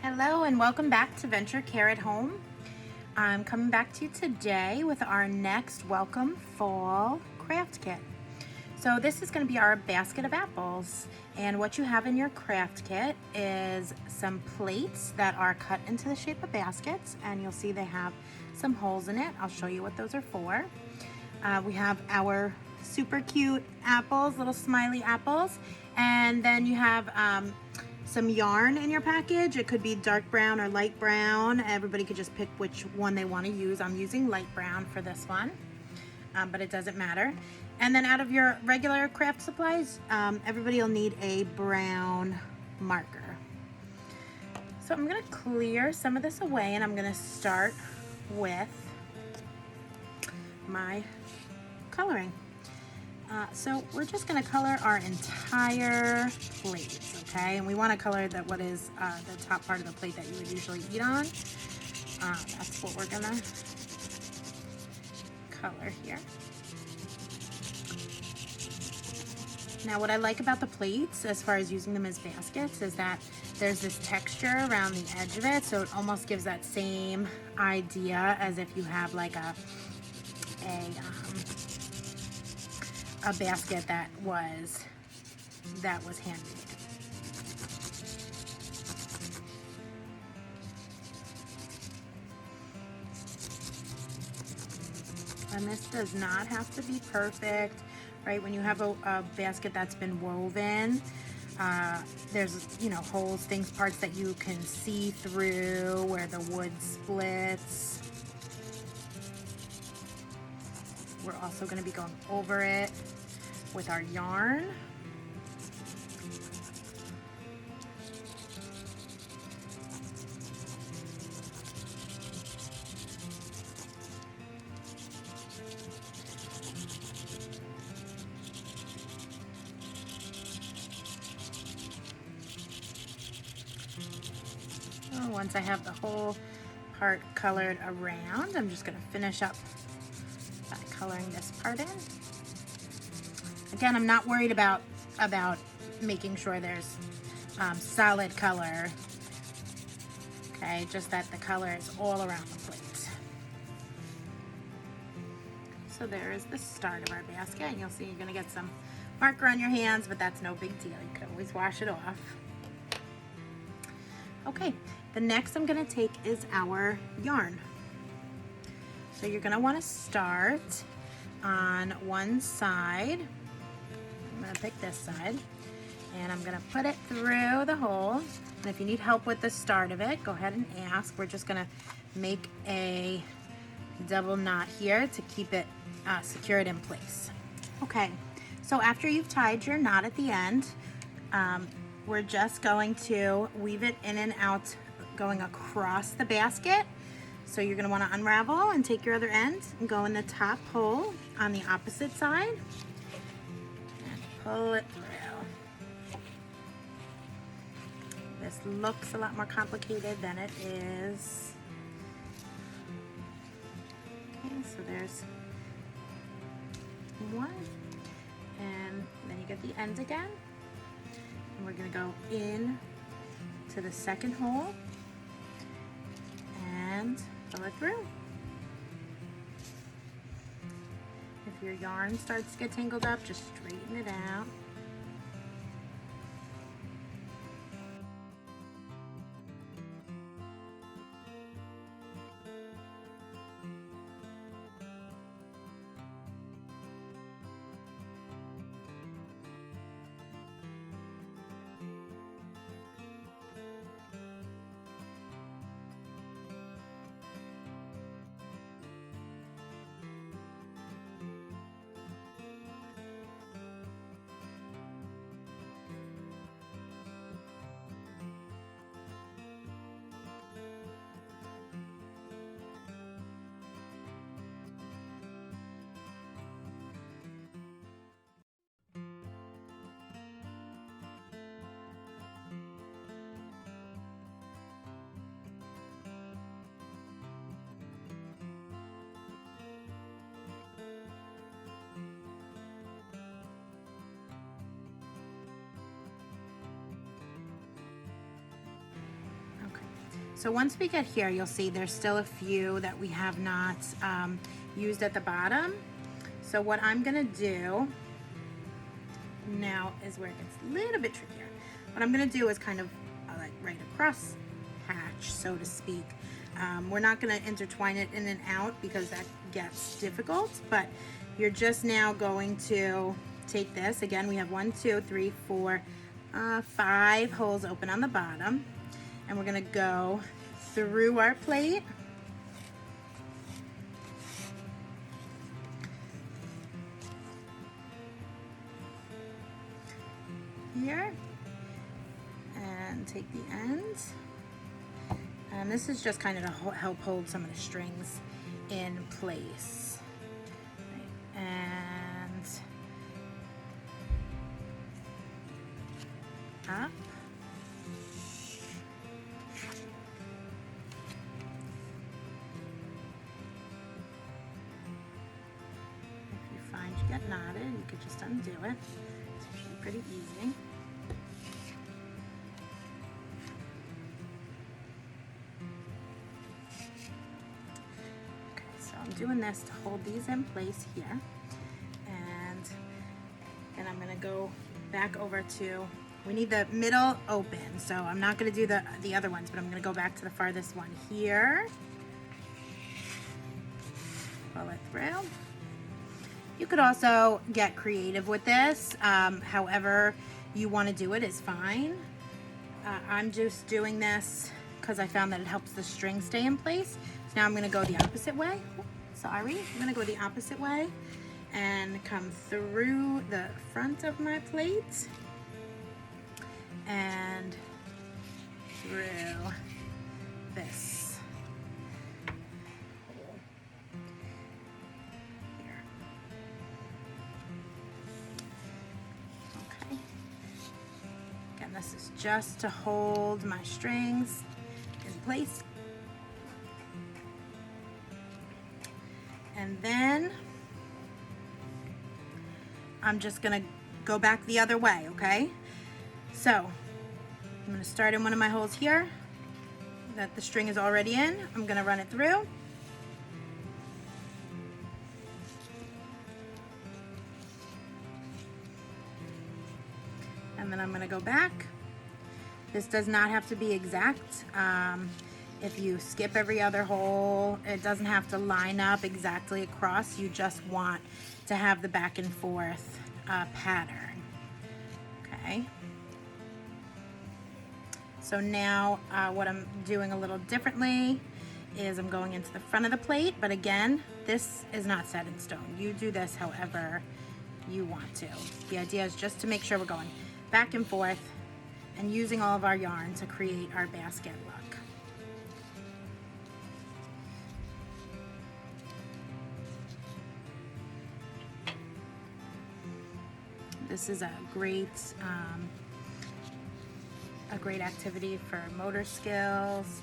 Hello and welcome back to Venture Care at Home. I'm coming back to you today with our next Welcome Fall craft kit. So this is going to be our basket of apples, and what you have in your craft kit is some plates that are cut into the shape of baskets, and you'll see they have some holes in it. I'll show you what those are for. We have our super cute apples, little smiley apples, and then you have some yarn in your package. It could be dark brown or light brown. Everybody could just pick which one they want to use. I'm using light brown for this one, but it doesn't matter. And then out of your regular craft supplies, everybody will need a brown marker. So I'm going to clear some of this away, and I'm going to start with my coloring. So we're just going to color our entire plate, okay? And we want to color what is the top part of the plate that you would usually eat on. That's what we're going to color here. Now, what I like about the plates, as far as using them as baskets, is that there's this texture around the edge of it, so it almost gives that same idea as if you have like a basket that was handmade. And this does not have to be perfect, right? When you have a basket that's been woven, there's holes, parts that you can see through where the wood splits. We're also going to be going over it with our yarn. Once I have the whole part colored around, I'm just going to finish up by coloring this part in. Again, I'm not worried about making sure there's solid color. Okay, just that the color is all around the plate. So there is the start of our basket, and you'll see you're going to get some marker on your hands, but that's no big deal. You can always wash it off. Okay, the next I'm going to take is our yarn. So you're going to want to start on one side. I'm going to pick this side, and I'm going to put it through the hole. And if you need help with the start of it, go ahead and ask. We're just going to make a double knot here to keep it secured in place. Okay, so after you've tied your knot at the end, we're just going to weave it in and out, going across the basket. So you're going to want to unravel and take your other end and go in the top hole on the opposite side and pull it through. This looks a lot more complicated than it is. Okay, so there's one, and then you get the end again. And we're going to go in to the second hole and pull it through. If your yarn starts to get tangled up, just straighten it out. So once we get here, you'll see there's still a few that we have not used at the bottom. So what I'm gonna do now is where it gets a little bit trickier. What I'm gonna do is kind of like right across hatch, so to speak. We're not gonna intertwine it in and out because that gets difficult, but you're just now going to take this. Again, we have 1, 2, 3, 4, 5 holes open on the bottom, and we're gonna go through our plate. Here, and take the ends. And this is just kind of to help hold some of the strings in place. Right. And up. If you find you get knotted, you could just undo it. It's usually pretty easy. I'm doing this to hold these in place here, and then I'm gonna go back over to, we need the middle open, so I'm not gonna do the other ones, but I'm gonna go back to the farthest one here, pull it through. You could also get creative with this, however you want to do it is fine. I'm just doing this because I found that it helps the string stay in place. So now I'm going to go the opposite way. Sorry, I'm going to go the opposite way and come through the front of my plate and through this hole here. Okay. Again, this is just to hold my strings in place. And then I'm just gonna go back the other way, okay? So I'm gonna start in one of my holes here that the string is already in. I'm gonna run it through. And then I'm gonna go back. This does not have to be exact. If you skip every other hole, it doesn't have to line up exactly across. You just want to have the back and forth pattern. Okay. So now what I'm doing a little differently is I'm going into the front of the plate, but again, this is not set in stone. You do this however you want to. The idea is just to make sure we're going back and forth and using all of our yarn to create our basket look. This is a great activity for motor skills.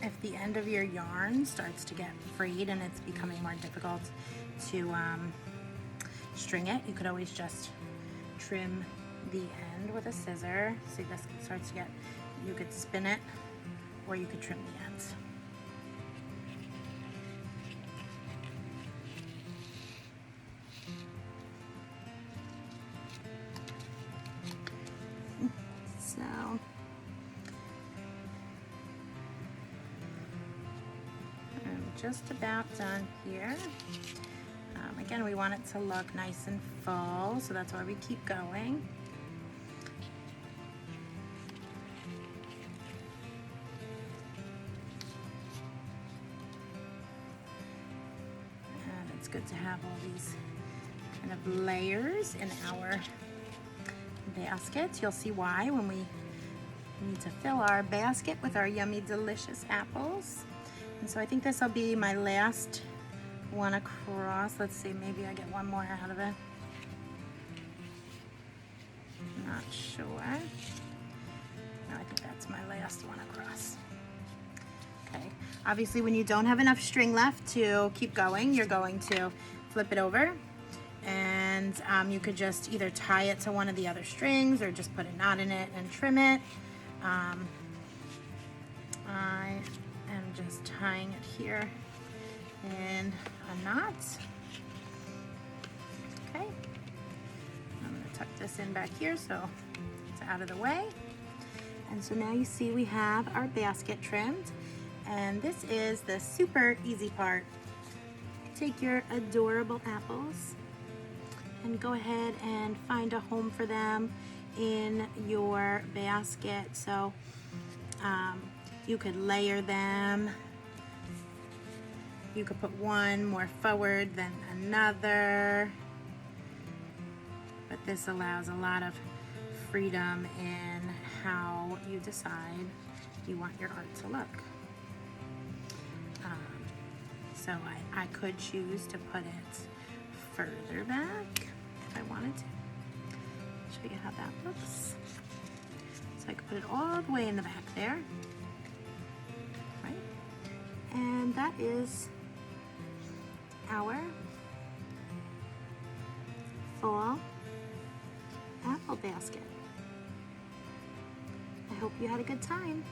If the end of your yarn starts to get frayed and it's becoming more difficult to string it, you could always just trim the end with a scissor. See, this starts to get, you could spin it or you could trim the ends. So just about done here. Again, we want it to look nice and full, so that's why we keep going. And it's good to have all these kind kind of layers in our baskets. You'll see why when we need to fill our basket with our yummy, delicious apples. And so I think this will be my last one across. Let's see, maybe I get one more out of it. Not sure. No, I think that's my last one across. Okay, obviously when you don't have enough string left to keep going, you're going to flip it over, and you could just either tie it to one of the other strings or just put a knot in it and trim it. I am just tying it here in a knot. Okay, I'm going to tuck this in back here so it's out of the way. And so now you see we have our basket trimmed, and this is the super easy part. Take your adorable apples and go ahead and find a home for them in your basket. So you could layer them. You could put one more forward than another, but this allows a lot of freedom in how you decide you want your art to look. So I could choose to put it further back if I wanted to. Show you how that looks. So I could put it all the way in the back there, right? And that is our fall apple basket. I hope you had a good time.